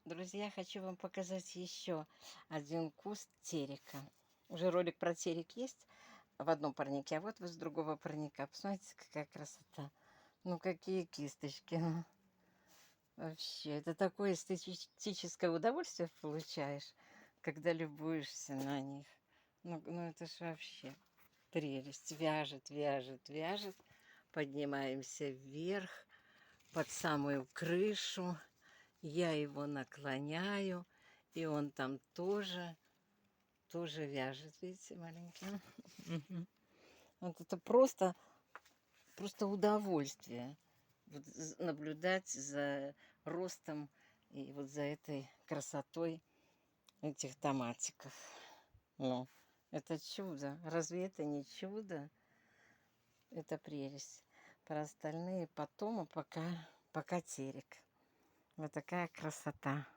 Друзья, хочу вам показать еще один куст терека. Уже ролик про терек есть в одном парнике, а вот с другого парника. Посмотрите, какая красота. Ну, какие кисточки. Ну, вообще, это такое эстетическое удовольствие получаешь, когда любуешься на них. Ну это ж вообще прелесть. Вяжет, вяжет, вяжет. Поднимаемся вверх, под самую крышу. Я его наклоняю, и он там тоже вяжет, видите, маленький. Мгм. Вот это просто удовольствие вот наблюдать за ростом и вот за этой красотой этих томатиков. Ну, это чудо. Разве это не чудо? Это прелесть. Про остальные потом, а пока терек. Вот такая красота.